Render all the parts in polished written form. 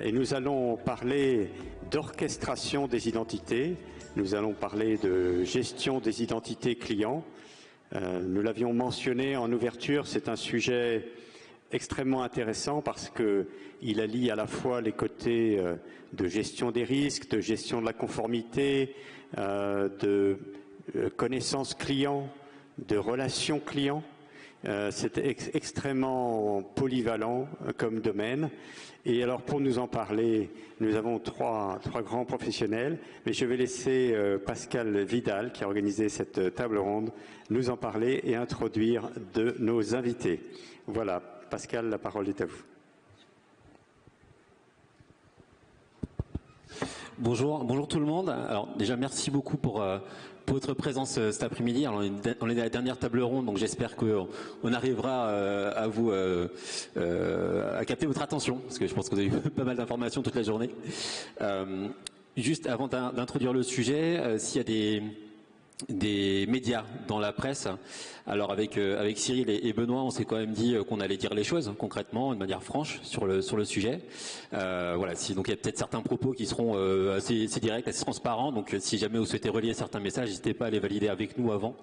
Et nous allons parler d'orchestration des identités, nous allons parler de gestion des identités clients. Nous l'avions mentionné en ouverture, c'est un sujet extrêmement intéressant parce qu'il allie à la fois les côtés de gestion des risques, de gestion de la conformité, de connaissance client, de relations clients. C'est extrêmement polyvalent comme domaine. Et alors pour nous en parler, nous avons trois grands professionnels, mais je vais laisser Pascal Vidal, qui a organisé cette table ronde, nous en parler et introduire de nos invités. Voilà, Pascal, la parole est à vous. Bonjour tout le monde. Alors déjà merci beaucoup pour votre présence cet après-midi. Alors on est à la dernière table ronde, donc j'espère qu'on arrivera à vous à capter votre attention, parce que je pense que vous avez eu pas mal d'informations toute la journée. Juste avant d'introduire le sujet, s'il y a des médias dans la presse. Alors avec Cyril et Benoît, on s'est quand même dit qu'on allait dire les choses concrètement, de manière franche sur le sujet. Voilà. Donc il y a peut-être certains propos qui seront assez directs, assez transparents. Donc si jamais vous souhaitez relier certains messages, n'hésitez pas à les valider avec nous avant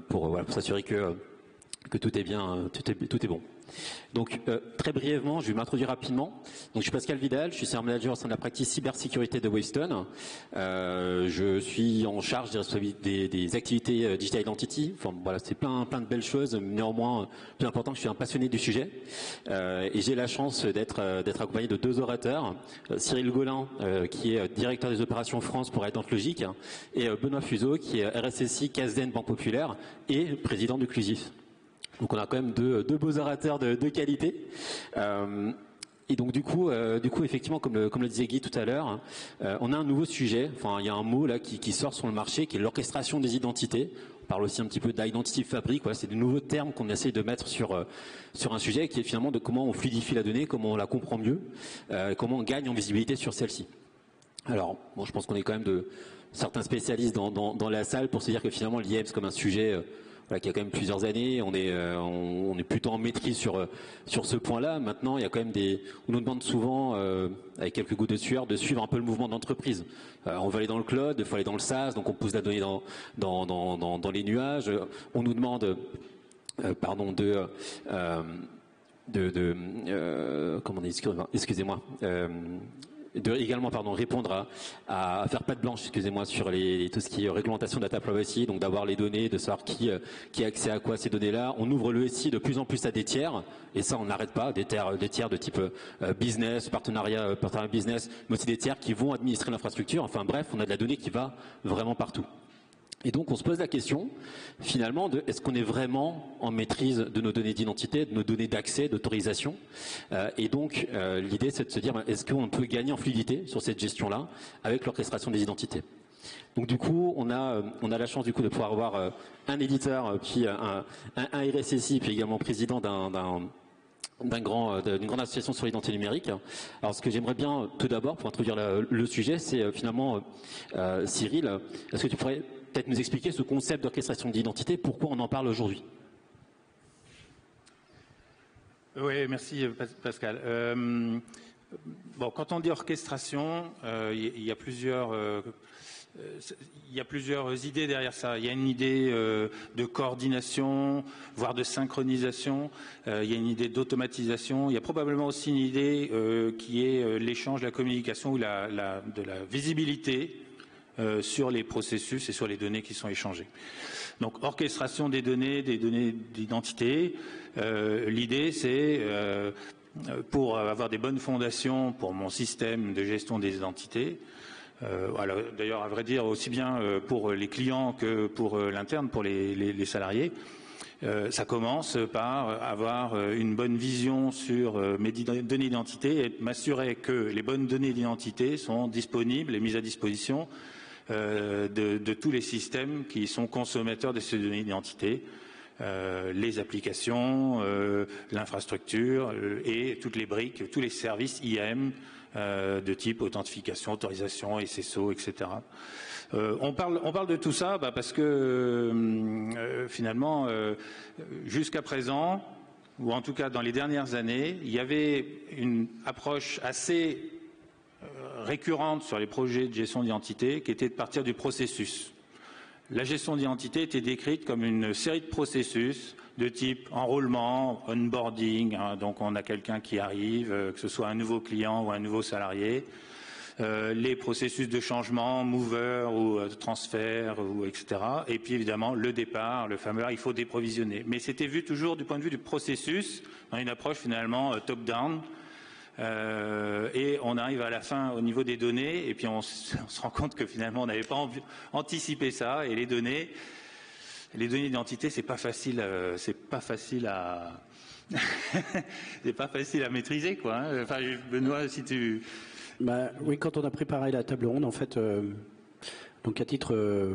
pour s'assurer que tout est bien, tout est bon. Donc très brièvement, je vais m'introduire rapidement. Donc je suis Pascal Vidal, je suis senior manager au sein de la practice cybersécurité de Wavestone. Je suis en charge des activités Digital Identity. Enfin voilà, c'est plein de belles choses. Néanmoins, plus important, que je suis un passionné du sujet. Et j'ai la chance d'être accompagné de deux orateurs, Cyril Gaulin, qui est directeur des opérations France pour Identité Logique, et Benoît Fuseau, qui est RSSI CASDEN Banque Populaire et président du Clusif. Donc on a quand même deux beaux orateurs de qualité. Et donc du coup effectivement, comme le disait Guy tout à l'heure, on a un nouveau sujet. Enfin, il y a un mot là qui sort sur le marché, qui est l'orchestration des identités. On parle aussi un petit peu d'identity fabric. Voilà, c'est de nouveaux termes qu'on essaye de mettre sur un sujet qui est finalement de comment on fluidifie la donnée, comment on la comprend mieux, comment on gagne en visibilité sur celle-ci. Alors, bon, je pense qu'on est quand même de certains spécialistes dans la salle pour se dire que finalement l'IAM c'est comme un sujet qui a quand même plusieurs années, on est plutôt en maîtrise sur ce point-là. Maintenant, il y a quand même on nous demande souvent, avec quelques gouttes de sueur, de suivre un peu le mouvement d'entreprise. On veut aller dans le cloud, il faut aller dans le SaaS, donc on pousse la donnée dans les nuages. On nous demande, également répondre à faire patte blanche, excusez-moi, sur tout ce qui est réglementation data privacy, donc d'avoir les données, de savoir qui a accès à quoi ces données-là. On ouvre le SI de plus en plus à des tiers, et ça on n'arrête pas, des tiers de type business, partenariat business, mais aussi des tiers qui vont administrer l'infrastructure. Enfin bref, on a de la donnée qui va vraiment partout. Et donc on se pose la question finalement de est-ce qu'on est vraiment en maîtrise de nos données d'identité, de nos données d'accès, d'autorisation, et donc l'idée c'est de se dire est-ce qu'on peut gagner en fluidité sur cette gestion-là avec l'orchestration des identités. Donc du coup on a la chance du coup de pouvoir avoir un éditeur puis un RSSI puis également président d'une grande association sur l'identité numérique. Alors ce que j'aimerais bien tout d'abord pour introduire le sujet, c'est finalement Cyril, est-ce que tu pourrais peut-être nous expliquer ce concept d'orchestration d'identité, pourquoi on en parle aujourd'hui? Oui, merci Pascal. Bon, quand on dit orchestration, il y a plusieurs idées derrière ça. Il y a une idée de coordination, voire de synchronisation. Il y a une idée d'automatisation. Il y a probablement aussi une idée qui est l'échange, la communication ou de la visibilité sur les processus et sur les données qui sont échangées. Donc, orchestration des données d'identité. L'idée, c'est pour avoir des bonnes fondations pour mon système de gestion des identités. D'ailleurs, à vrai dire, aussi bien pour les clients que pour l'interne, pour les salariés. Ça commence par avoir une bonne vision sur mes données d'identité et m'assurer que les bonnes données d'identité sont disponibles et mises à disposition de tous les systèmes qui sont consommateurs de ces données d'identité, les applications, l'infrastructure et toutes les briques, tous les services IAM de type authentification, autorisation, SSO, etc. On parle de tout ça parce que finalement, jusqu'à présent, ou en tout cas dans les dernières années, il y avait une approche assez récurrente sur les projets de gestion d'identité qui était de partir du processus. La gestion d'identité était décrite comme une série de processus de type enrôlement, onboarding, hein, donc on a quelqu'un qui arrive, que ce soit un nouveau client ou un nouveau salarié, les processus de changement, mover ou transfert, ou etc. Et puis évidemment le départ, le fameux il faut déprovisionner. Mais c'était vu toujours du point de vue du processus, dans une approche finalement top-down. Et on arrive à la fin au niveau des données et puis on se rend compte que finalement on n'avait pas anticipé ça et les données d'identité c'est pas facile à c'est pas facile à maîtriser quoi. Hein. Enfin Benoît si tu oui, quand on a préparé la table ronde en fait donc à titre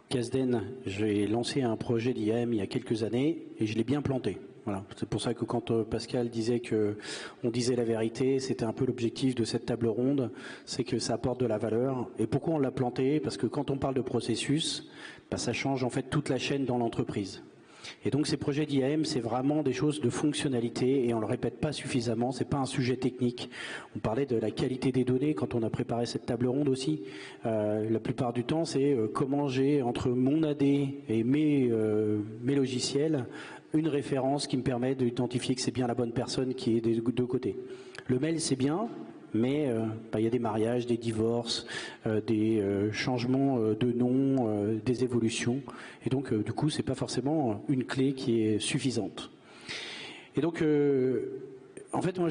CASDEN, j'ai lancé un projet d'IAM il y a quelques années et je l'ai bien planté. Voilà. C'est pour ça que quand Pascal disait qu'on disait la vérité, c'était un peu l'objectif de cette table ronde, c'est que ça apporte de la valeur. Et pourquoi on l'a planté? Parce que quand on parle de processus, ça change en fait toute la chaîne dans l'entreprise. Et donc ces projets d'IAM, c'est vraiment des choses de fonctionnalité et on le répète pas suffisamment, c'est pas un sujet technique. On parlait de la qualité des données quand on a préparé cette table ronde aussi. La plupart du temps, c'est comment j'ai entre mon AD et mes logiciels une référence qui me permet d'identifier que c'est bien la bonne personne qui est des deux côtés. Le mail, c'est bien, mais il y a des mariages, des divorces, des changements de nom, des évolutions. Et donc, du coup, c'est pas forcément une clé qui est suffisante. Et donc, en fait, moi,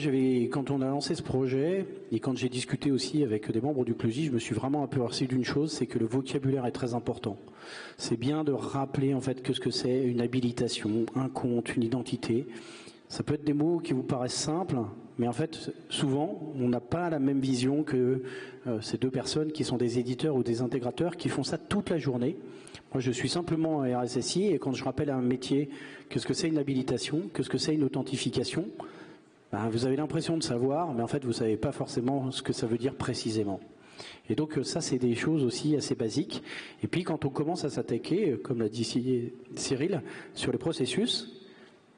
quand on a lancé ce projet, et quand j'ai discuté aussi avec des membres du CLOGI, je me suis vraiment aperçu d'une chose, c'est que le vocabulaire est très important. C'est bien de rappeler, en fait, ce que c'est une habilitation, un compte, une identité. Ça peut être des mots qui vous paraissent simples, mais en fait, souvent, on n'a pas la même vision que ces deux personnes qui sont des éditeurs ou des intégrateurs qui font ça toute la journée. Moi, je suis simplement un RSSI et quand je rappelle à un métier qu'est-ce que c'est une habilitation, qu'est-ce que c'est une authentification, vous avez l'impression de savoir, mais en fait, vous ne savez pas forcément ce que ça veut dire précisément. Et donc, ça, c'est des choses aussi assez basiques. Et puis, quand on commence à s'attaquer, comme l'a dit Cyril, sur les processus,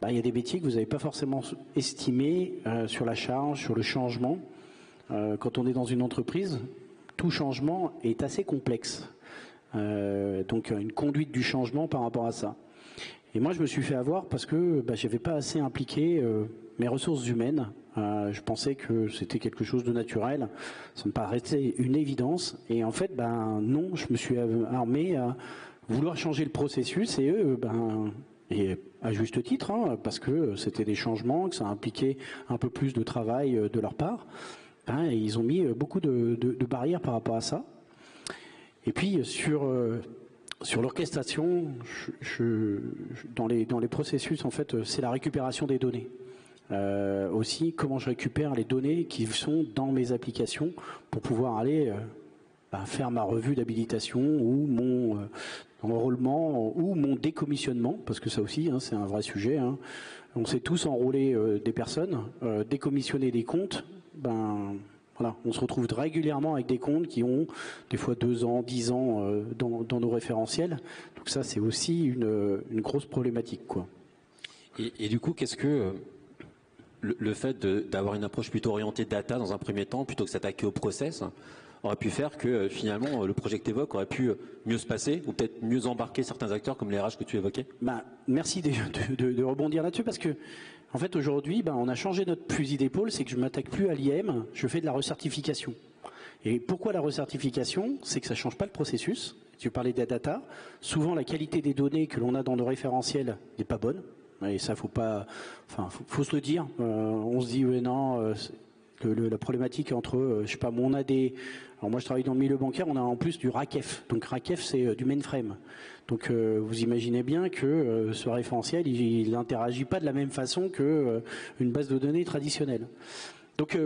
il y a des métiers que vous n'avez pas forcément estimés sur la charge, sur le changement. Quand on est dans une entreprise, tout changement est assez complexe. Donc, une conduite du changement par rapport à ça. Et moi, je me suis fait avoir parce que je n'avais pas assez impliqué mes ressources humaines. Je pensais que c'était quelque chose de naturel. Ça me paraissait une évidence. Et en fait, non, je me suis armé à vouloir changer le processus. Et eux, et à juste titre, parce que c'était des changements, que ça impliquait un peu plus de travail de leur part, et ils ont mis beaucoup de barrières par rapport à ça. Et puis sur l'orchestration, dans les processus, en fait, c'est la récupération des données. Aussi, comment je récupère les données qui sont dans mes applications pour pouvoir aller faire ma revue d'habilitation ou mon enrôlement ou mon décommissionnement, parce que ça aussi, c'est un vrai sujet. On sait tous enrôler des personnes, décommissionner des comptes. Voilà, on se retrouve régulièrement avec des comptes qui ont des fois 2 ans, 10 ans dans nos référentiels. Donc ça, c'est aussi une grosse problématique, quoi. Et du coup, qu'est-ce que le fait d'avoir une approche plutôt orientée data dans un premier temps, plutôt que s'attaquer au process, aurait pu faire que finalement le projet que tu évoques aurait pu mieux se passer ou peut-être mieux embarquer certains acteurs comme les RH que tu évoquais? Merci de rebondir là-dessus parce que en fait aujourd'hui on a changé notre fusil d'épaule, c'est que je ne m'attaque plus à l'IAM, je fais de la recertification. Et pourquoi la recertification? C'est que ça ne change pas le processus. Tu parlais de la data, souvent la qualité des données que l'on a dans nos référentiels n'est pas bonne. Et ça faut se le dire. On se dit non. La problématique entre, je sais pas, mon AD, alors moi je travaille dans le milieu bancaire, on a en plus du RACF. Donc RACF c'est du mainframe. Donc vous imaginez bien que ce référentiel, il n'interagit pas de la même façon que une base de données traditionnelle. Donc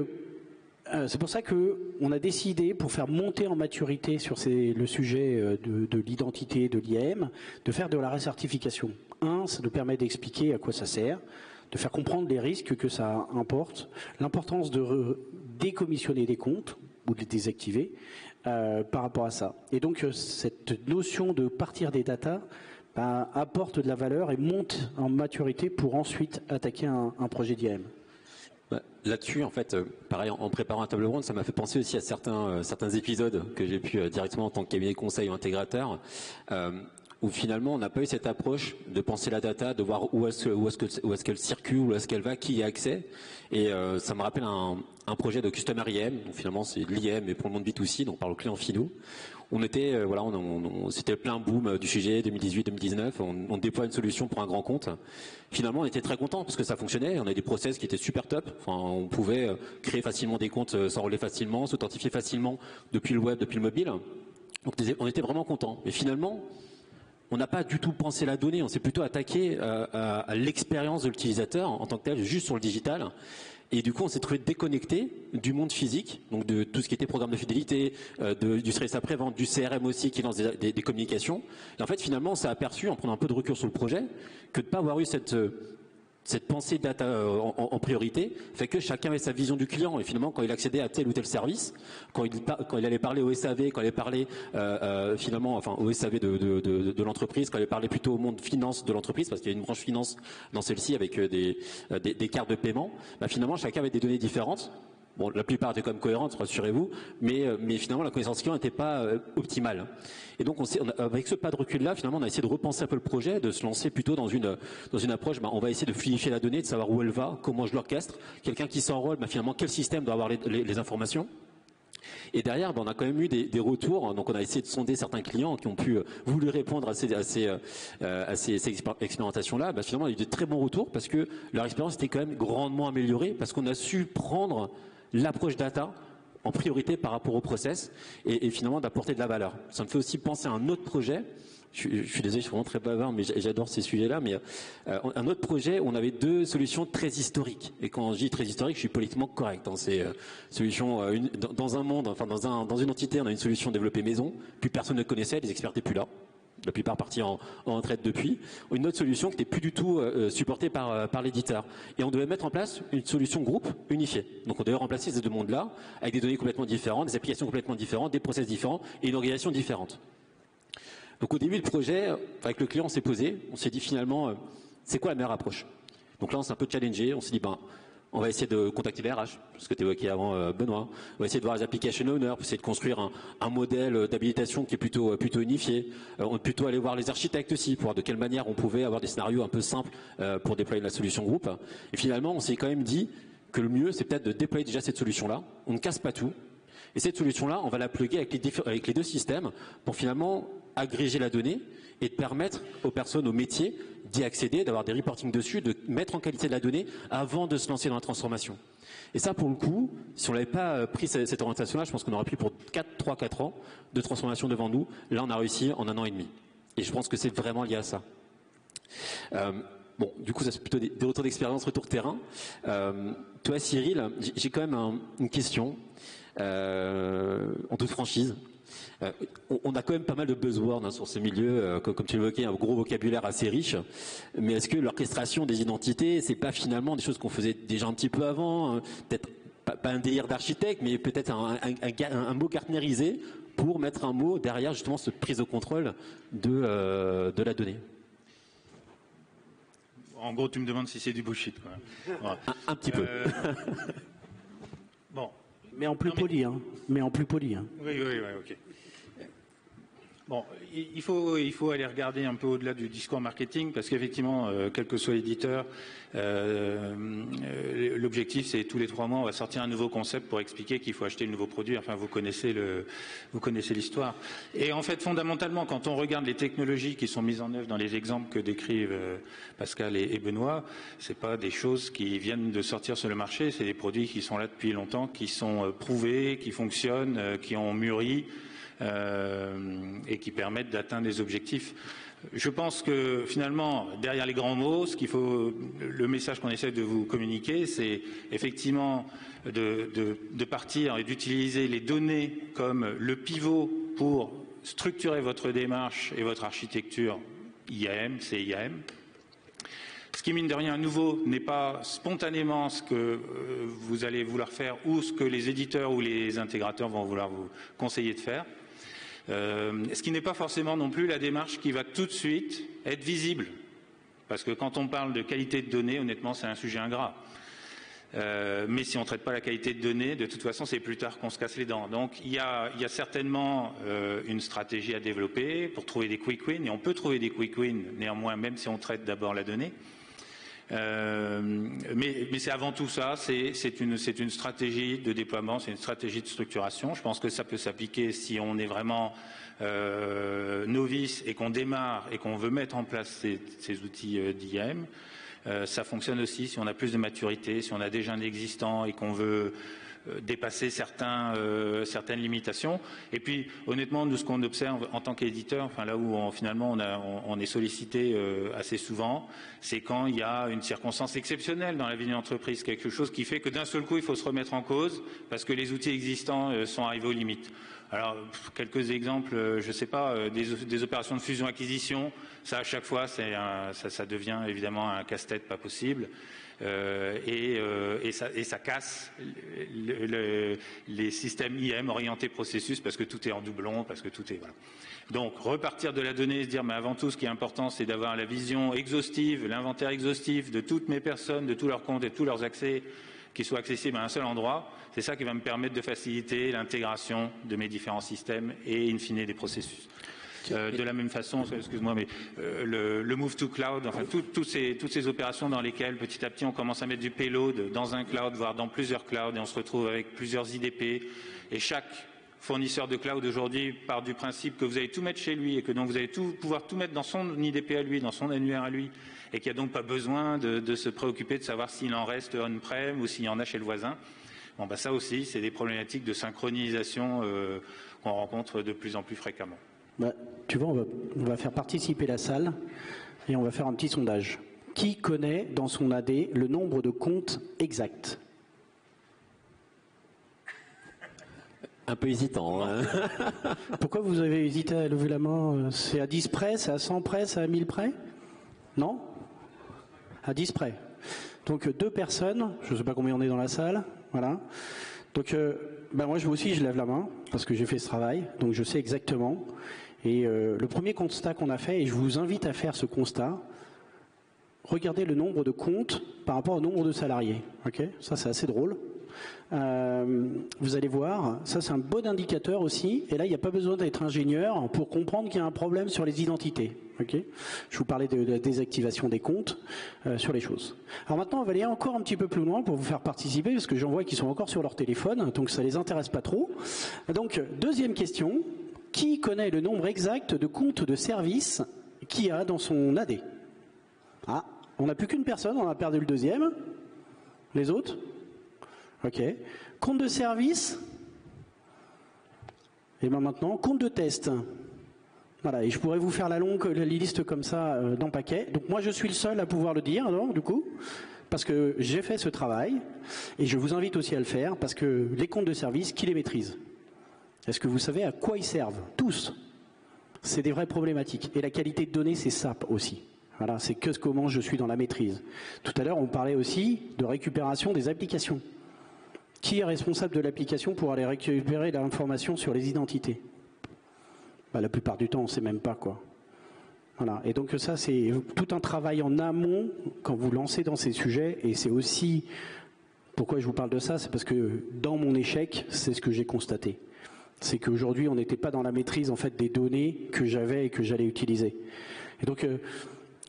c'est pour ça qu'on a décidé, pour faire monter en maturité sur le sujet de l'identité, de l'IAM, de faire de la recertification. Ça nous permet d'expliquer à quoi ça sert, de faire comprendre les risques que ça importe, l'importance de décommissionner des comptes ou de les désactiver par rapport à ça. Et donc cette notion de partir des datas, apporte de la valeur et monte en maturité pour ensuite attaquer un projet d'IAM. Là-dessus, en fait, pareil, en préparant un table ronde, ça m'a fait penser aussi à certains épisodes que j'ai pu directement en tant que cabinet conseil ou intégrateur, où finalement on n'a pas eu cette approche de penser la data, de voir où est-ce qu'elle circule, où est-ce qu'elle va, qui y a accès. Et ça me rappelle un projet de Customer IAM, donc finalement c'est de l'IAM mais pour le monde B2C, donc par le client finaux. On était, c'était plein boom du sujet 2018-2019. On déploie une solution pour un grand compte. Finalement, on était très contents parce que ça fonctionnait. On avait des process qui étaient super top. Enfin, on pouvait créer facilement des comptes, s'enrôler facilement, s'authentifier facilement depuis le web, depuis le mobile. Donc, on était vraiment contents. Mais finalement, on n'a pas du tout pensé la donnée. On s'est plutôt attaqué à l'expérience de l'utilisateur en tant que tel, juste sur le digital. Et du coup, on s'est trouvé déconnecté du monde physique, donc de tout ce qui était programme de fidélité, du service après-vente, du CRM aussi qui lance des communications. Et en fait, finalement, on s'est aperçu, en prenant un peu de recul sur le projet, que de ne pas avoir eu cette pensée data en priorité fait que chacun avait sa vision du client. Et finalement, quand il accédait à tel ou tel service, quand il allait parler au SAV, quand il allait parler au SAV de l'entreprise, quand il allait parler plutôt au monde finance de l'entreprise, parce qu'il y a une branche finance dans celle-ci avec des cartes de paiement, finalement, chacun avait des données différentes. Bon, la plupart étaient quand même cohérentes, rassurez-vous, mais finalement la connaissance client n'était pas optimale. Et donc avec ce pas de recul-là, finalement, on a essayé de repenser un peu le projet, de se lancer plutôt dans une approche. On va essayer de fluidifier la donnée, de savoir où elle va, comment je l'orchestre. Quelqu'un qui s'enrôle, finalement, quel système doit avoir les informations. Et derrière, on a quand même eu des retours. Donc, on a essayé de sonder certains clients qui ont pu voulu répondre à ces expérimentations-là. Finalement, on a eu de très bons retours parce que leur expérience était quand même grandement améliorée parce qu'on a su prendre l'approche data en priorité par rapport au process et finalement d'apporter de la valeur. Ça me fait aussi penser à un autre projet. Je suis désolé, je suis vraiment très bavard, mais j'adore ces sujets-là. Mais un autre projet où on avait deux solutions très historiques. Et quand je dis très historique, je suis politiquement correct. C'est solution dans un monde, dans une entité, on a une solution développée maison. Plus personne ne connaissait, les experts n'étaient plus là. La plupart partis en retraite depuis. Une autre solution qui n'était plus du tout supportée par l'éditeur. Et on devait mettre en place une solution groupe unifiée. Donc on devait remplacer ces deux mondes-là avec des données complètement différentes, des applications complètement différentes, des process différents et une organisation différente. Donc au début du projet, avec le client, on s'est posé, on s'est dit finalement, c'est quoi la meilleure approche? Donc là, on s'est un peu challengé, on s'est dit, on va essayer de contacter les RH, ce que tu évoquais avant, Benoît. On va essayer de voir les application owners, pour essayer de construire un modèle d'habilitation qui est plutôt unifié. On va plutôt aller voir les architectes aussi, pour voir de quelle manière on pouvait avoir des scénarios un peu simples pour déployer la solution groupe. Et finalement, on s'est quand même dit que le mieux, c'est peut-être de déployer déjà cette solution-là. On ne casse pas tout. Et cette solution-là, on va la plugger avec les deux systèmes pour finalement agréger la donnée et de permettre aux personnes, aux métiers d'y accéder, d'avoir des reporting dessus, de mettre en qualité de la donnée avant de se lancer dans la transformation. Et ça, pour le coup, si on n'avait pas pris cette orientation-là, je pense qu'on aurait pris pour 3-4 ans de transformation devant nous. Là, on a réussi en 1 an et demi. Et je pense que c'est vraiment lié à ça. Du coup, ça c'est plutôt des retours d'expérience, retour terrain. Toi, Cyril, j'ai quand même une question, en toute franchise. On a quand même pas mal de buzzwords sur ce milieu, comme tu l'évoquais, un gros vocabulaire assez riche. Mais est-ce que l'orchestration des identités, c'est pas finalement des choses qu'on faisait déjà un petit peu avant, peut-être pas un délire d'architecte, mais peut-être un mot gartnerisé pour mettre un mot derrière justement cette prise au contrôle de la donnée? En gros, tu me demandes si c'est du bullshit, quoi. Voilà. Un petit peu. Bon. Mais en plus poli, hein. Mais en plus poli, hein. Oui, ok. Bon, il faut aller regarder un peu au-delà du discours marketing parce qu'effectivement, quel que soit l'éditeur, l'objectif c'est tous les 3 mois on va sortir un nouveau concept pour expliquer qu'il faut acheter le nouveau produit. Enfin, vous connaissez l'histoire. Et en fait, fondamentalement, quand on regarde les technologies qui sont mises en œuvre dans les exemples que décrivent Pascal et Benoît, c'est pas des choses qui viennent de sortir sur le marché, c'est des produits qui sont là depuis longtemps, qui sont prouvés, qui fonctionnent, qui ont mûri. Et qui permettent d'atteindre des objectifs. Je pense que finalement, derrière les grands mots, le message qu'on essaie de vous communiquer, c'est effectivement de partir et d'utiliser les données comme le pivot pour structurer votre démarche et votre architecture IAM, c'est IAM. Ce qui, mine de rien, nouveau n'est pas spontanément ce que vous allez vouloir faire ou ce que les éditeurs ou les intégrateurs vont vouloir vous conseiller de faire. Ce qui n'est pas forcément non plus la démarche qui va tout de suite être visible. Parce que quand on parle de qualité de données, honnêtement, c'est un sujet ingrat. Mais si on ne traite pas la qualité de données, de toute façon, c'est plus tard qu'on se casse les dents. Donc, il y a certainement une stratégie à développer pour trouver des quick wins. Et on peut trouver des quick wins, néanmoins, même si on traite d'abord la donnée. Mais c'est avant tout ça, c'est une stratégie de déploiement, c'est une stratégie de structuration. Je pense que ça peut s'appliquer si on est vraiment novice et qu'on démarre et qu'on veut mettre en place ces outils d'IAM. Ça fonctionne aussi si on a plus de maturité, si on a déjà un existant et qu'on veut dépasser certaines limitations. Et puis, honnêtement, nous, ce qu'on observe en tant qu'éditeur, enfin là où finalement on est sollicité assez souvent, c'est quand il y a une circonstance exceptionnelle dans la vie d'une entreprise, quelque chose qui fait que d'un seul coup, il faut se remettre en cause parce que les outils existants sont arrivés aux limites. Alors, quelques exemples, je ne sais pas, des opérations de fusion-acquisition, ça à chaque fois, ça devient évidemment un casse-tête pas possible. Et ça casse les systèmes IAM orientés processus parce que tout est en doublon, parce que tout est... Voilà. Donc, repartir de la donnée et se dire, mais avant tout, ce qui est important, c'est d'avoir la vision exhaustive, l'inventaire exhaustif de toutes mes personnes, de tous leurs comptes et de tous leurs accès qui soient accessibles à un seul endroit. C'est ça qui va me permettre de faciliter l'intégration de mes différents systèmes et, in fine, des processus. De la même façon, excuse-moi, mais le move to cloud, enfin toutes ces opérations dans lesquelles petit à petit on commence à mettre du payload dans un cloud, voire dans plusieurs clouds, et on se retrouve avec plusieurs IDP, et chaque fournisseur de cloud aujourd'hui part du principe que vous allez tout mettre chez lui et que donc vous allez pouvoir tout mettre dans son IDP à lui, dans son annuaire à lui, et qu'il n'y a donc pas besoin de se préoccuper de savoir s'il en reste on-prem ou s'il y en a chez le voisin. Bon, bah ça aussi, c'est des problématiques de synchronisation qu'on rencontre de plus en plus fréquemment. Bah, tu vois, on va faire participer la salle et on va faire un petit sondage. Qui connaît dans son AD le nombre de comptes exact? Un peu hésitant. Hein. Pourquoi vous avez hésité à lever la main? C'est à 10 près, c'est à 100 près, c'est à 1000 près? Non? À 10 près. Donc 2 personnes, je ne sais pas combien on est dans la salle, voilà. Donc moi je lève la main parce que j'ai fait ce travail, donc je sais exactement. Et le premier constat qu'on a fait, et je vous invite à faire ce constat, regardez le nombre de comptes par rapport au nombre de salariés. Okay, ça c'est assez drôle. Vous allez voir, ça c'est un bon indicateur aussi, et là il n'y a pas besoin d'être ingénieur pour comprendre qu'il y a un problème sur les identités. Okay, je vous parlais de la désactivation des comptes sur les choses. Alors maintenant on va aller encore un petit peu plus loin pour vous faire participer, parce que j'en vois qui sont encore sur leur téléphone, donc ça les intéresse pas trop. Donc deuxième question, qui connaît le nombre exact de comptes de service qu'il y a dans son AD? Ah, on n'a plus qu'une personne, on a perdu le deuxième. Les autres? Ok. Compte de service. Et bien maintenant, compte de test. Voilà, et je pourrais vous faire la liste comme ça dans paquet. Donc moi, je suis le seul à pouvoir le dire, alors, du coup, parce que j'ai fait ce travail, et je vous invite aussi à le faire, parce que les comptes de service, qui les maîtrise? Est-ce que vous savez à quoi ils servent? Tous. C'est des vraies problématiques. Et la qualité de données, c'est ça aussi. Voilà, c'est comment je suis dans la maîtrise. Tout à l'heure, on parlait aussi de récupération des applications. Qui est responsable de l'application pour aller récupérer l'information sur les identités? La plupart du temps, on ne sait même pas quoi. Voilà. Et donc ça, c'est tout un travail en amont quand vous lancez dans ces sujets. Et c'est aussi, pourquoi je vous parle de ça, c'est parce que dans mon échec, c'est ce que j'ai constaté. C'est qu'aujourd'hui, on n'était pas dans la maîtrise en fait des données que j'avais et que j'allais utiliser. Et donc,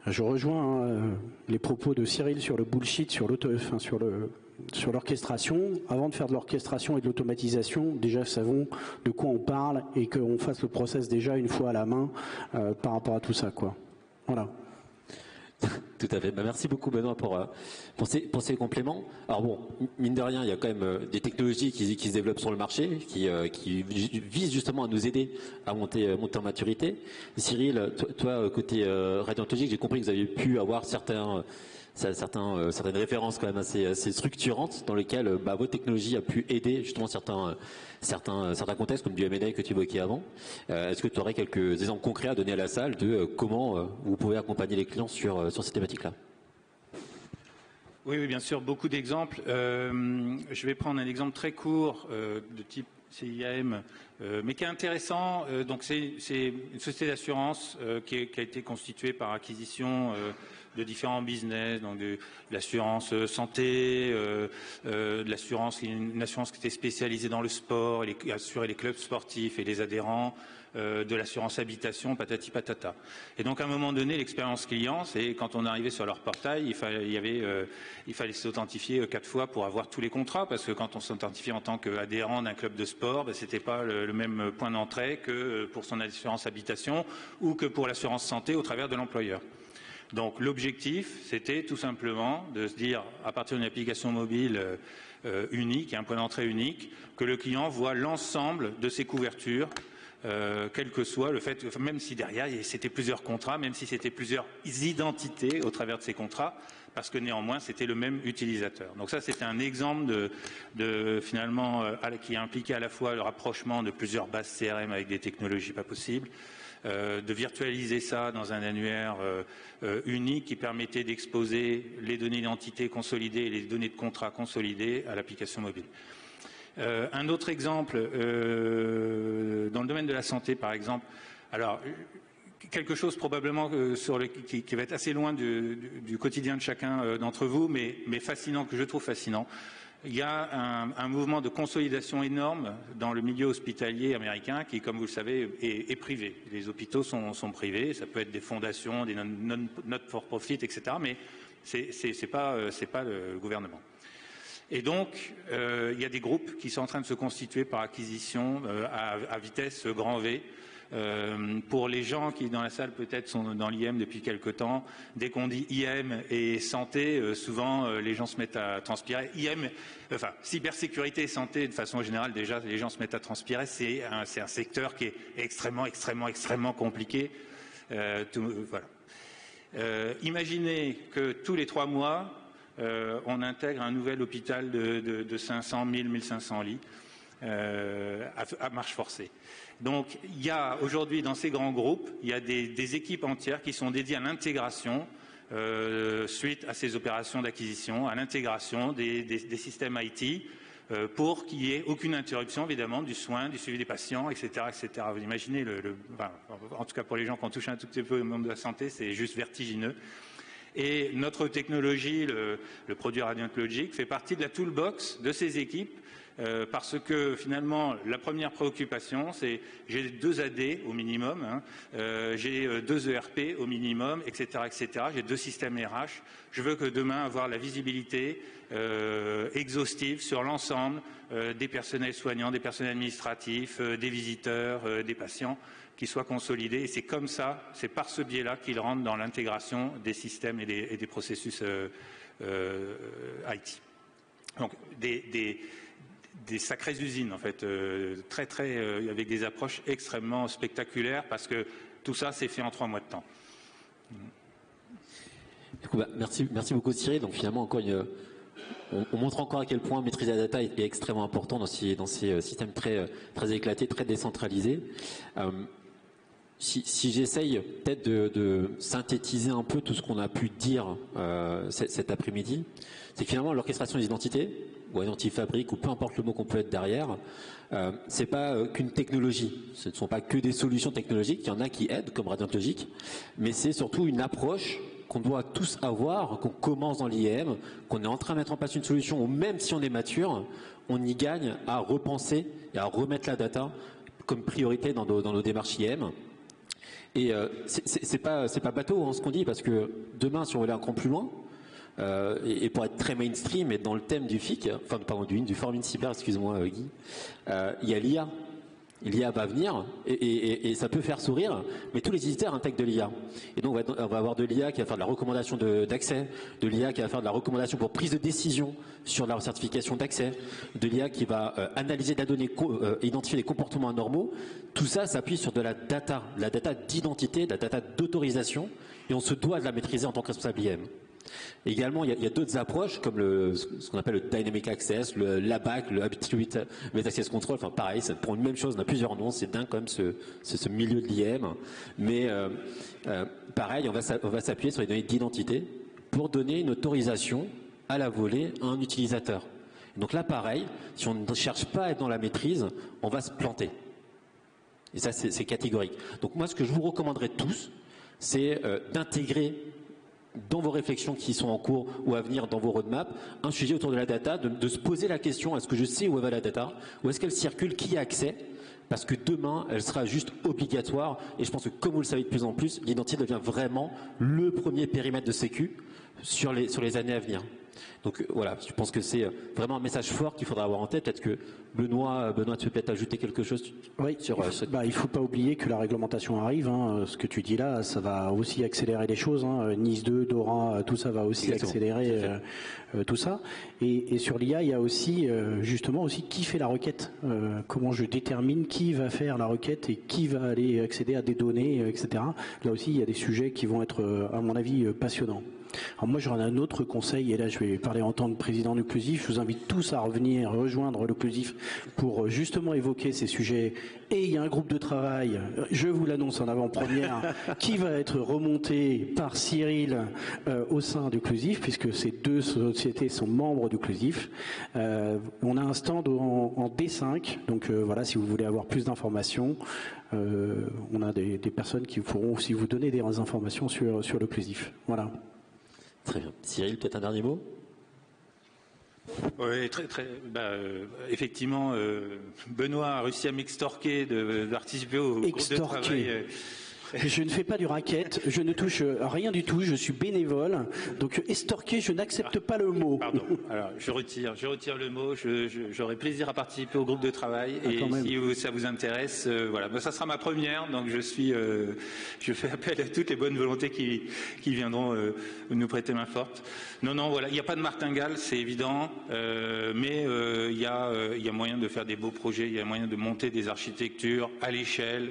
je rejoins les propos de Cyril sur le bullshit, sur l'orchestration. Avant de faire de l'orchestration et de l'automatisation, déjà savons de quoi on parle et qu'on fasse le process déjà une fois à la main par rapport à tout ça, quoi. Voilà. Tout à fait. Merci beaucoup Benoît pour ces compléments. Alors bon, mine de rien, il y a quand même des technologies qui se développent sur le marché, qui visent justement à nous aider à monter en maturité. Cyril, toi côté radiologique, j'ai compris que vous avez pu avoir certaines références quand même assez structurantes dans lesquelles votre technologie a pu aider justement certains contextes comme du M&A que tu évoquais avant. Est-ce que tu aurais quelques exemples concrets à donner à la salle de comment vous pouvez accompagner les clients sur ces thématiques-là? Oui, bien sûr, beaucoup d'exemples. Je vais prendre un exemple très court de type c'est IAM, mais qui est intéressant. Donc c'est une société d'assurance qui a été constituée par acquisition de différents business, donc de l'assurance santé, de l'assurance, une assurance qui était spécialisée dans le sport, qui assurait les clubs sportifs et les adhérents, de l'assurance habitation, patati patata. Et donc à un moment donné, l'expérience client, c'est quand on arrivait sur leur portail, il fallait s'authentifier 4 fois pour avoir tous les contrats, parce que quand on s'authentifiait en tant qu'adhérent d'un club de sport, c'était pas le même point d'entrée que pour son assurance habitation ou que pour l'assurance santé au travers de l'employeur. Donc l'objectif, c'était tout simplement de se dire, à partir d'une application mobile unique, et un point d'entrée unique, que le client voit l'ensemble de ses couvertures, quel que soit le fait, même si derrière c'était plusieurs contrats, même si c'était plusieurs identités au travers de ces contrats, parce que néanmoins c'était le même utilisateur. Donc ça c'était un exemple finalement qui impliquait à la fois le rapprochement de plusieurs bases CRM avec des technologies pas possibles, de virtualiser ça dans un annuaire unique qui permettait d'exposer les données d'identité consolidées et les données de contrat consolidées à l'application mobile. Un autre exemple, dans le domaine de la santé par exemple, alors quelque chose probablement qui va être assez loin du quotidien de chacun d'entre vous, mais fascinant, que je trouve fascinant. Il y a un mouvement de consolidation énorme dans le milieu hospitalier américain qui, comme vous le savez, est privé. Les hôpitaux sont privés, ça peut être des fondations, des not for profit, etc., mais c'est pas le gouvernement. Et donc, il y a des groupes qui sont en train de se constituer par acquisition à vitesse grand V. Pour les gens qui, dans la salle, peut-être sont dans l'IM depuis quelque temps, dès qu'on dit IM et santé, souvent les gens se mettent à transpirer. Cybersécurité et santé, de façon générale, déjà, les gens se mettent à transpirer. C'est un secteur qui est extrêmement compliqué. Voilà. Imaginez que tous les 3 mois, on intègre un nouvel hôpital de 500, 1000, 1500 lits à marche forcée. Donc il y a aujourd'hui dans ces grands groupes, il y a des équipes entières qui sont dédiées à l'intégration suite à ces opérations d'acquisition, à l'intégration des systèmes IT pour qu'il n'y ait aucune interruption évidemment du soin, du suivi des patients, etc. etc. Vous imaginez, en tout cas pour les gens qui ont touché un tout petit peu au monde de la santé, c'est juste vertigineux. Et notre technologie, le produit Radiant Logic, fait partie de la toolbox de ces équipes parce que finalement, la première préoccupation, c'est j'ai 2 AD au minimum, j'ai 2 ERP au minimum, etc., etc. J'ai 2 systèmes RH. Je veux que demain avoir la visibilité exhaustive sur l'ensemble des personnels soignants, des personnels administratifs, des visiteurs, des patients, qui soient consolidés. Et c'est comme ça, c'est par ce biais-là qu'ils rentrent dans l'intégration des systèmes et des processus IT. Donc des sacrées usines en fait, avec des approches extrêmement spectaculaires parce que tout ça c'est fait en 3 mois de temps. Du coup, merci beaucoup Cyril. Donc finalement encore on montre encore à quel point maîtriser la data est extrêmement important dans ces systèmes très éclatés, très décentralisés. Si j'essaye peut-être de synthétiser un peu tout ce qu'on a pu dire cet après-midi, c'est que finalement l'orchestration des identités, ou identifabrique, ou peu importe le mot qu'on peut être derrière, c'est pas qu'une technologie. Ce ne sont pas que des solutions technologiques. Il y en a qui aident, comme Radiant Logic, mais c'est surtout une approche qu'on doit tous avoir, qu'on commence dans l'IAM, qu'on est en train de mettre en place une solution, ou même si on est mature, on y gagne à repenser et à remettre la data comme priorité dans nos démarches IAM. Et c'est pas bateau ce qu'on dit, parce que demain, si on veut aller un cran plus loin, et pour être très mainstream et dans le thème du FIC, enfin pardon, du Forum Cyber, excuse-moi Guy, il y a l'IA. L'IA va venir et ça peut faire sourire, mais tous les éditeurs intègrent de l'IA. Et donc on va avoir de l'IA qui va faire de la recommandation d'accès, de l'IA qui va faire de la recommandation pour prise de décision sur la certification d'accès, de l'IA qui va analyser de la donnée, identifier les comportements anormaux. Tout ça s'appuie sur de la data d'identité, de la data d'autorisation, et on se doit de la maîtriser en tant que responsable IAM. Également, il y a d'autres approches comme ce qu'on appelle le Dynamic Access, l'ABAC, le Habituated Access Control. Enfin, pareil, ça prend une même chose, on a plusieurs noms. C'est dingue quand même ce milieu de l'IAM. Mais pareil, on va s'appuyer sur les données d'identité pour donner une autorisation à la volée à un utilisateur. Donc là, pareil, si on ne cherche pas à être dans la maîtrise, on va se planter. Et ça, c'est catégorique. Donc moi, ce que je vous recommanderais tous, c'est d'intégrer dans vos réflexions qui sont en cours ou à venir dans vos roadmaps, un sujet autour de la data, de se poser la question, est-ce que je sais où va la data? Où est-ce qu'elle circule? Qui y a accès? Parce que demain, elle sera juste obligatoire. Et je pense que, comme vous le savez de plus en plus, l'identité devient vraiment le premier périmètre de sécu sur les années à venir. Donc voilà, je pense que c'est vraiment un message fort qu'il faudra avoir en tête. Peut-être que Benoît, tu peux peut-être ajouter quelque chose oui, sur il ne faut pas oublier que la réglementation arrive. Hein. Ce que tu dis là, ça va aussi accélérer les choses. Hein. Nice 2, Dora, tout ça va aussi accélérer tout ça. Et sur l'IA, il y a aussi justement aussi qui fait la requête. Comment je détermine qui va faire la requête et qui va aller accéder à des données, etc. Là aussi, il y a des sujets qui vont être, à mon avis, passionnants. Alors moi j'aurais un autre conseil, et là je vais parler en tant que président d'Occlusif. Je vous invite tous à revenir rejoindre l'Occlusif pour justement évoquer ces sujets. Et il y a un groupe de travail, je vous l'annonce en avant-première, qui va être remonté par Cyril au sein d'Occlusif, puisque ces deux sociétés sont membres d'Occlusif. On a un stand en D5, donc voilà, si vous voulez avoir plus d'informations, on a des personnes qui pourront aussi vous donner des informations sur l'Occlusif. Voilà. Très bien. Cyril, peut-être un dernier mot? Oui, effectivement, Benoît a réussi à m'extorquer de participer au groupe de travail. Je ne fais pas du racket, je ne touche rien du tout, je suis bénévole, donc extorquer, je n'accepte pas le mot. Pardon, alors je retire le mot, j'aurai plaisir à participer au groupe de travail, et si ça vous intéresse, voilà, ça sera ma première, donc je fais appel à toutes les bonnes volontés qui viendront nous prêter main forte. Non, voilà, il n'y a pas de martingale, c'est évident, mais il y a moyen de faire des beaux projets, il y a moyen de monter des architectures à l'échelle,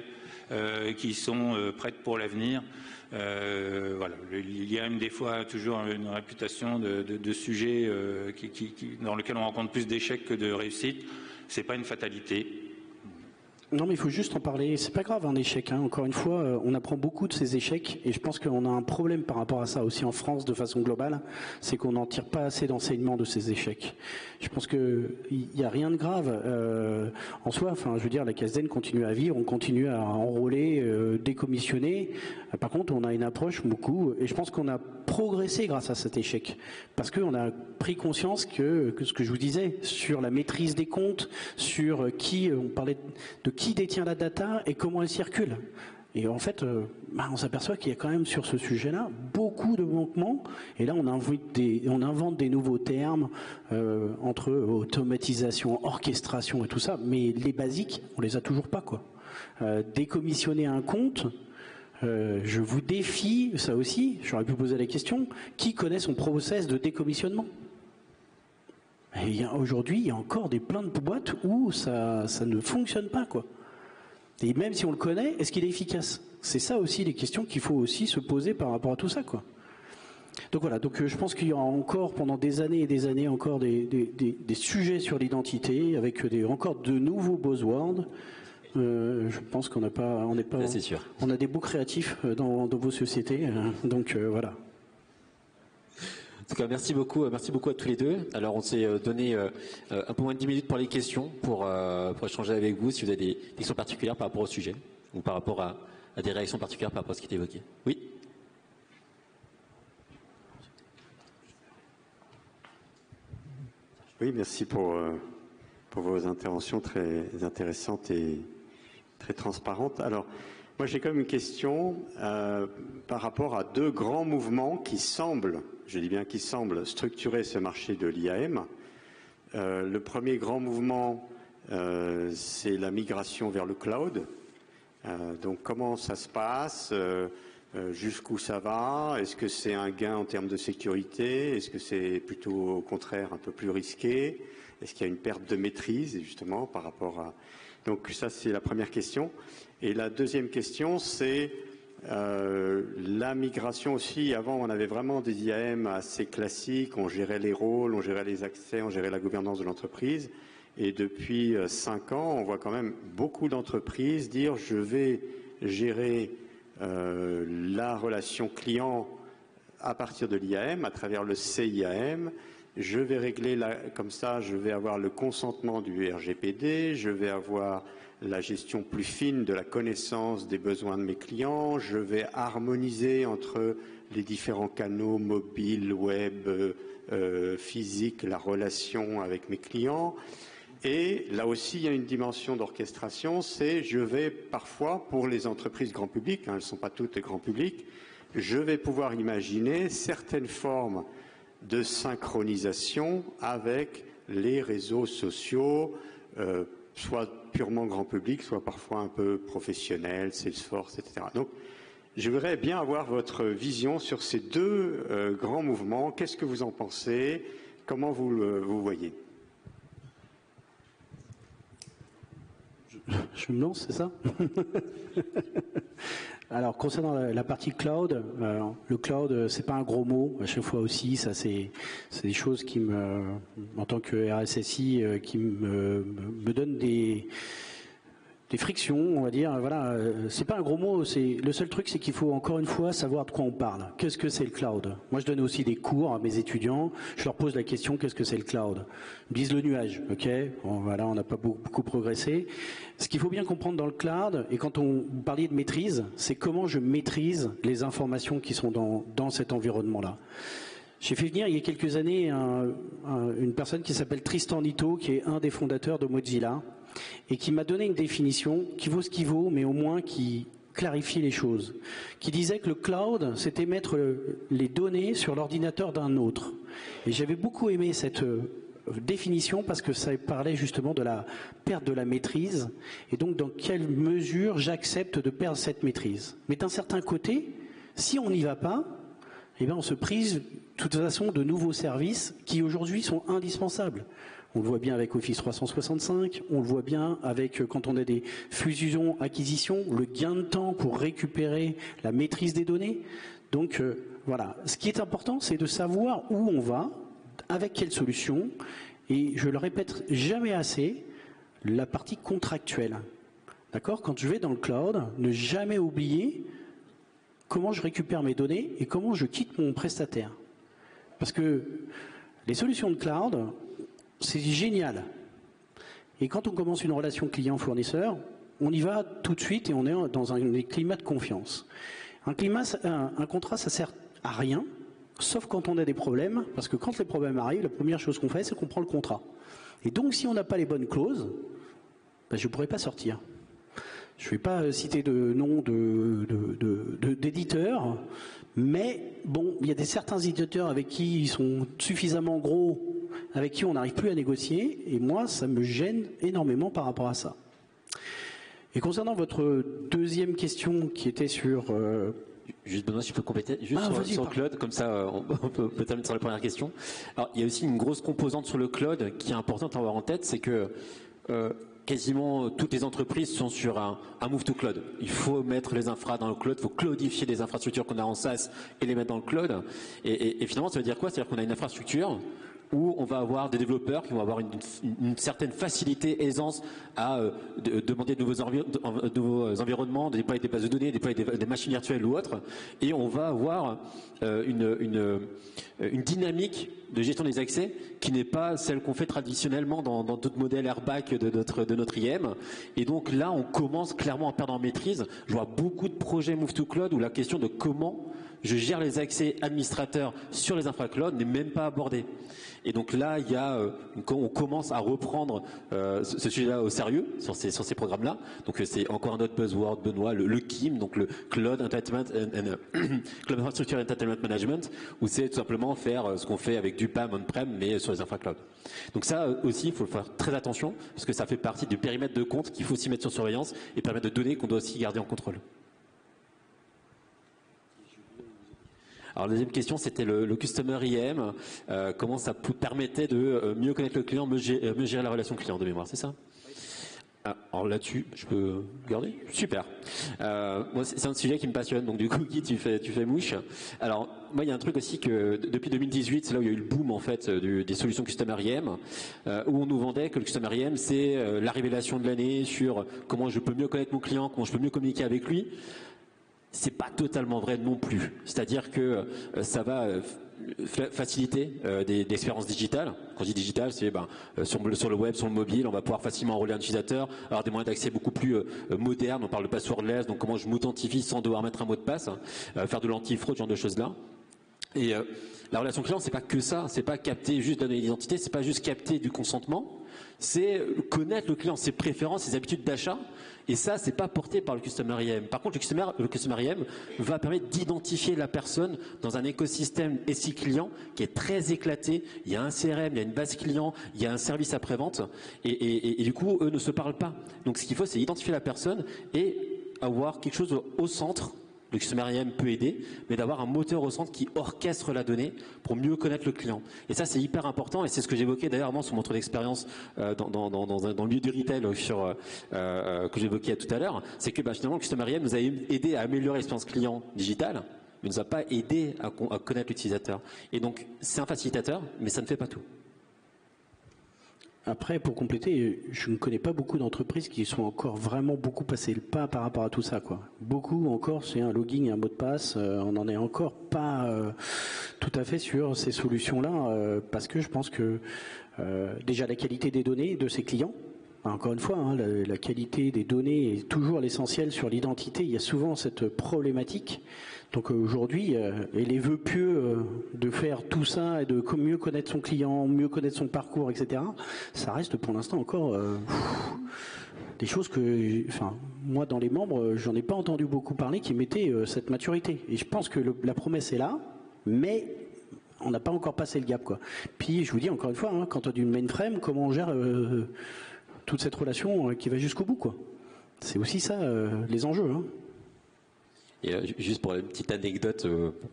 qui sont prêtes pour l'avenir. Voilà. L'IAM, des fois, a toujours une réputation de sujet dans lequel on rencontre plus d'échecs que de réussites. Ce n'est pas une fatalité. Non, mais il faut juste en parler. C'est pas grave un échec. Hein. Encore une fois, on apprend beaucoup de ces échecs, et je pense qu'on a un problème par rapport à ça aussi en France de façon globale, c'est qu'on n'en tire pas assez d'enseignement de ces échecs. Je pense qu'il n'y a rien de grave en soi. Enfin, je veux dire, la CASDEN continue à vivre, on continue à enrôler, décommissionner. Par contre, on a une approche beaucoup, et je pense qu'on a progressé grâce à cet échec, parce qu'on a pris conscience que ce que je vous disais sur la maîtrise des comptes, sur on parlait de qui détient la data et comment elle circule. Et en fait, on s'aperçoit qu'il y a quand même sur ce sujet-là beaucoup de manquements. Et là, on invente des nouveaux termes entre automatisation, orchestration et tout ça. Mais les basiques, on les a toujours pas, quoi. Décommissionner un compte, je vous défie, ça aussi, j'aurais pu poser la question, qui connaît son process de décommissionnement? Aujourd'hui, il y a encore plein de boîtes où ça ne fonctionne pas, quoi. Et même si on le connaît, est-ce qu'il est efficace? C'est ça aussi les questions qu'il faut aussi se poser par rapport à tout ça, quoi. Donc voilà, je pense qu'il y aura encore pendant des années et des années encore des sujets sur l'identité avec encore de nouveaux buzzwords. Je pense qu'on n'est pas, c'est sûr. On a des bouts créatifs dans vos sociétés, donc voilà. En tout cas, merci beaucoup à tous les deux. Alors, on s'est donné un peu moins de 10 minutes pour les questions, pour échanger avec vous, si vous avez des questions particulières par rapport au sujet, ou par rapport à des réactions particulières par rapport à ce qui est évoqué. Oui. Oui, merci pour vos interventions très intéressantes et très transparentes. Alors, moi j'ai quand même une question par rapport à deux grands mouvements qui semblent, je dis bien qui semblent, structurer ce marché de l'IAM. Le premier grand mouvement, c'est la migration vers le cloud. Donc comment ça se passe, jusqu'où ça va? Est-ce que c'est un gain en termes de sécurité? Est-ce que c'est plutôt au contraire un peu plus risqué? Est-ce qu'il y a une perte de maîtrise justement par rapport à... Donc ça c'est la première question. Et la deuxième question c'est la migration aussi. Avant on avait vraiment des IAM assez classiques, on gérait les rôles, on gérait les accès, on gérait la gouvernance de l'entreprise. Et depuis 5 ans, on voit quand même beaucoup d'entreprises dire je vais gérer la relation client à partir de l'IAM, à travers le CIAM, je vais régler comme ça, je vais avoir le consentement du RGPD, je vais avoir la gestion plus fine de la connaissance des besoins de mes clients, je vais harmoniser entre les différents canaux mobiles, web, physiques, la relation avec mes clients. Et là aussi, il y a une dimension d'orchestration, c'est je vais parfois, pour les entreprises grand public, elles ne sont pas toutes grand public, je vais pouvoir imaginer certaines formes de synchronisation avec les réseaux sociaux, soit purement grand public, soit parfois un peu professionnel, Salesforce, etc. Donc, je voudrais bien avoir votre vision sur ces deux grands mouvements. Qu'est-ce que vous en pensez? Comment vous voyez? Je me lance, c'est ça? Alors, concernant la partie cloud, le cloud, c'est pas un gros mot. À chaque fois aussi, ça c'est des choses qui en tant que RSSI, qui me donnent des frictions, on va dire. Voilà, c'est pas un gros mot. Le seul truc, c'est qu'il faut encore une fois savoir de quoi on parle. Qu'est-ce que c'est le cloud? Moi, je donne aussi des cours à mes étudiants. Je leur pose la question, qu'est-ce que c'est le cloud? Ils me disent le nuage. Ok, bon, voilà, on n'a pas beaucoup progressé. Ce qu'il faut bien comprendre dans le cloud, et quand on parlait de maîtrise, c'est comment je maîtrise les informations qui sont dans cet environnement-là. J'ai fait venir il y a quelques années une personne qui s'appelle Tristan Nitto, qui est un des fondateurs de Mozilla, et qui m'a donné une définition qui vaut ce qu'il vaut, mais au moins qui clarifie les choses, qui disait que le cloud, c'était mettre les données sur l'ordinateur d'un autre. Et j'avais beaucoup aimé cette définition parce que ça parlait justement de la perte de la maîtrise, et donc dans quelle mesure j'accepte de perdre cette maîtrise. Mais d'un certain côté, si on n'y va pas, eh bien on se prive de toute façon de nouveaux services qui aujourd'hui sont indispensables. On le voit bien avec Office 365, on le voit bien avec quand on a des fusions-acquisitions, le gain de temps pour récupérer la maîtrise des données. Donc voilà, ce qui est important, c'est de savoir où on va, avec quelle solution, et je le répète jamais assez, la partie contractuelle. D'accord? Quand je vais dans le cloud, ne jamais oublier comment je récupère mes données et comment je quitte mon prestataire. Parce que les solutions de cloud, c'est génial. Et quand on commence une relation client-fournisseur, on y va tout de suite et on est dans un climat de confiance. Un contrat, ça sert à rien, sauf quand on a des problèmes, parce que quand les problèmes arrivent, la première chose qu'on fait, c'est qu'on prend le contrat. Et donc, si on n'a pas les bonnes clauses, ben, je ne pourrai pas sortir. Je ne vais pas citer de nom d'éditeurs, mais bon, il y a certains éditeurs avec qui ils sont suffisamment gros, avec qui on n'arrive plus à négocier, et moi, ça me gêne énormément par rapport à ça. Et concernant votre deuxième question qui était sur... Juste Benoît, si je peux compléter, juste sur le cloud, comme ça on peut terminer sur la première question. Alors, il y a aussi une grosse composante sur le cloud qui est importante à avoir en tête, c'est que quasiment toutes les entreprises sont sur un move to cloud. Il faut mettre les infras dans le cloud, il faut cloudifier les infrastructures qu'on a en SaaS et les mettre dans le cloud. Et finalement, ça veut dire quoi? C'est-à-dire qu'on a une infrastructure où on va avoir des développeurs qui vont avoir une certaine facilité, aisance à demander de nouveaux environnements, de déployer des bases de données, de déployer des machines virtuelles ou autres, et on va avoir une dynamique de gestion des accès qui n'est pas celle qu'on fait traditionnellement dans d'autres modèles airback de notre IM. Et donc là, on commence clairement à perdre en maîtrise. Je vois beaucoup de projets Move to Cloud où la question de comment je gère les accès administrateurs sur les infraclouds n'est même pas abordée. Et donc là, on commence à reprendre ce sujet-là au sérieux sur ces programmes-là. Donc c'est encore un autre buzzword, Benoît, le KIM, donc le Cloud Cloud Infrastructure Entitlement Management, où c'est tout simplement faire ce qu'on fait avec du PAM on-prem, mais sur les infraclouds. Donc ça aussi, il faut faire très attention, parce que ça fait partie du périmètre de compte qu'il faut aussi mettre sur surveillance et permettre de données qu'on doit aussi garder en contrôle. Alors la deuxième question, c'était le Customer IM, comment ça permettait de mieux connaître le client, mieux gérer la relation client de mémoire, c'est ça? Alors là-dessus, je peux garder? Super. Moi, c'est un sujet qui me passionne, donc du coup, Guy, tu fais mouche. Alors, moi, il y a un truc aussi que depuis 2018, c'est là où il y a eu le boom en fait des solutions Customer IM, où on nous vendait que le Customer IM, c'est la révélation de l'année sur comment je peux mieux connaître mon client, comment je peux mieux communiquer avec lui. C'est pas totalement vrai non plus. C'est-à-dire que ça va faciliter des expériences digitales. Quand je dis digital, c'est sur le web, sur le mobile, on va pouvoir facilement enrôler un utilisateur, avoir des moyens d'accès beaucoup plus modernes. On parle de passwordless, donc comment je m'authentifie sans devoir mettre un mot de passe, faire de l'anti-fraude, ce genre de choses-là. Et la relation client, c'est pas que ça, c'est pas capter juste de l'identité, c'est pas juste capter du consentement, c'est connaître le client, ses préférences, ses habitudes d'achat. Et ça, c'est pas porté par le Customer IAM. Par contre, le Customer IAM va permettre d'identifier la personne dans un écosystème SI client qui est très éclaté. Il y a un CRM, il y a une base client, il y a un service après-vente. Et du coup, eux ne se parlent pas. Donc, ce qu'il faut, c'est identifier la personne et avoir quelque chose au centre. Le Customer IAM peut aider, mais d'avoir un moteur au centre qui orchestre la donnée pour mieux connaître le client. Et ça, c'est hyper important, et c'est ce que j'évoquais d'ailleurs avant sur mon retour d'expérience dans le milieu du retail que j'évoquais tout à l'heure. C'est que finalement, le Customer IAM nous a aidé à améliorer l'expérience client digitale, mais ne nous a pas aidé à connaître l'utilisateur. Et donc, c'est un facilitateur, mais ça ne fait pas tout. Après, pour compléter, je ne connais pas beaucoup d'entreprises qui sont encore vraiment beaucoup passées le pas par rapport à tout ça, quoi. Beaucoup encore, c'est un login et un mot de passe. On n'en est encore pas tout à fait sur ces solutions-là, parce que je pense que déjà la qualité des données de ces clients. Encore une fois, hein, la qualité des données est toujours l'essentiel sur l'identité. Il y a souvent cette problématique. Donc aujourd'hui, et les vœux pieux de faire tout ça et de mieux connaître son client, mieux connaître son parcours, etc., ça reste pour l'instant encore des choses que, moi dans les membres, j'en ai pas entendu beaucoup parler qui mettaient cette maturité. Et je pense que la promesse est là, mais on n'a pas encore passé le gap, quoi. Puis je vous dis encore une fois, hein, quand on a du mainframe, comment on gère toute cette relation qui va jusqu'au bout, quoi. C'est aussi ça les enjeux, hein. Et juste pour une petite anecdote,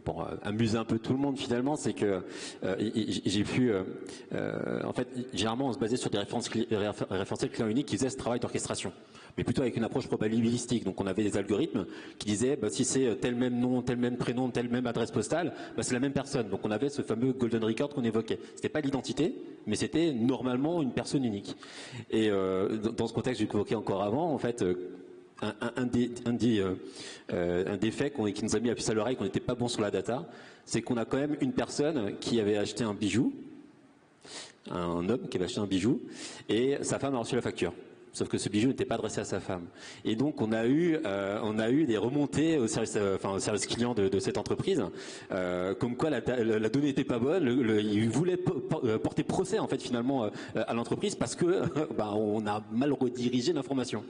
pour amuser un peu tout le monde finalement, c'est que j'ai pu, en fait, généralement on se basait sur des référentiels clients uniques qui faisaient ce travail d'orchestration, mais plutôt avec une approche probabilistique. Donc on avait des algorithmes qui disaient si c'est tel même nom, tel même prénom, telle même adresse postale, c'est la même personne. Donc on avait ce fameux golden record qu'on évoquait. C'était pas l'identité, mais c'était normalement une personne unique. Et dans ce contexte, j'ai évoqué encore avant, en fait. Un des faits qui nous a mis la puce à l'oreille qu'on n'était pas bon sur la data, c'est qu'on a quand même une personne qui avait acheté un bijou, un homme qui avait acheté un bijou, et sa femme a reçu la facture. Sauf que ce bijou n'était pas adressé à sa femme. Et donc on a eu des remontées au service client de cette entreprise, comme quoi la donnée n'était pas bonne. Il voulait porter procès en fait finalement à l'entreprise parce que on a mal redirigé l'information.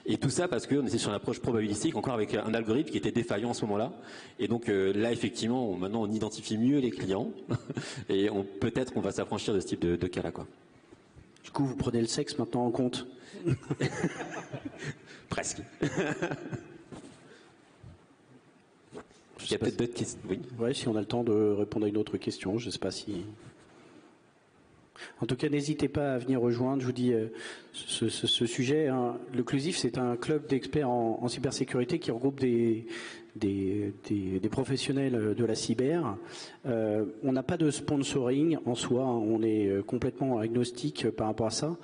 Et tout ça parce qu'on était sur une approche probabilistique, encore avec un algorithme qui était défaillant à ce moment-là. Et donc là effectivement, maintenant on identifie mieux les clients et peut-être qu'on va s'affranchir de ce type de cas-là, quoi. Du coup, vous prenez le sexe maintenant en compte? Presque. Il y a peut-être d'autres questions. Oui. Ouais, si on a le temps de répondre à une autre question, je ne sais pas si. En tout cas, n'hésitez pas à venir rejoindre. Je vous dis, ce sujet, hein, le Clusif, c'est un club d'experts en cybersécurité qui regroupe des professionnels de la cyber. On n'a pas de sponsoring en soi, hein, on est complètement agnostique par rapport à ça.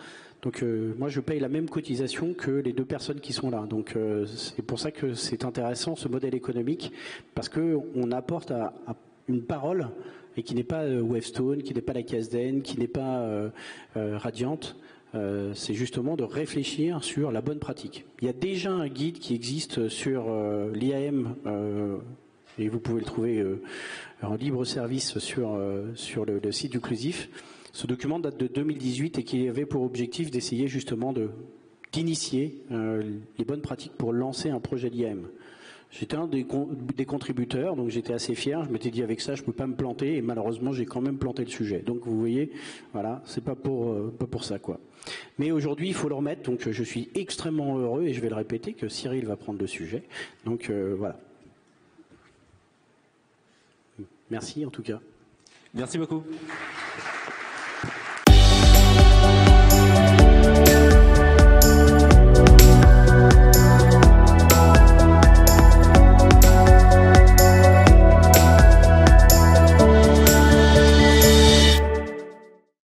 Donc moi je paye la même cotisation que les deux personnes qui sont là. Donc c'est pour ça que c'est intéressant ce modèle économique, parce qu'on apporte à une parole et qui n'est pas Wavestone, qui n'est pas la Casden, qui n'est pas Radiant. C'est justement de réfléchir sur la bonne pratique. Il y a déjà un guide qui existe sur l'IAM et vous pouvez le trouver en libre service sur le site du Clusif. Ce document date de 2018 et qui avait pour objectif d'essayer justement d'initier les bonnes pratiques pour lancer un projet d'IAM. J'étais un des contributeurs, donc j'étais assez fier. Je m'étais dit avec ça, je ne peux pas me planter, et malheureusement, j'ai quand même planté le sujet. Donc vous voyez, voilà, c'est pas pour ça, quoi. Mais aujourd'hui, il faut le remettre. Donc je suis extrêmement heureux, et je vais le répéter, que Cyril va prendre le sujet. Donc voilà. Merci en tout cas. Merci beaucoup.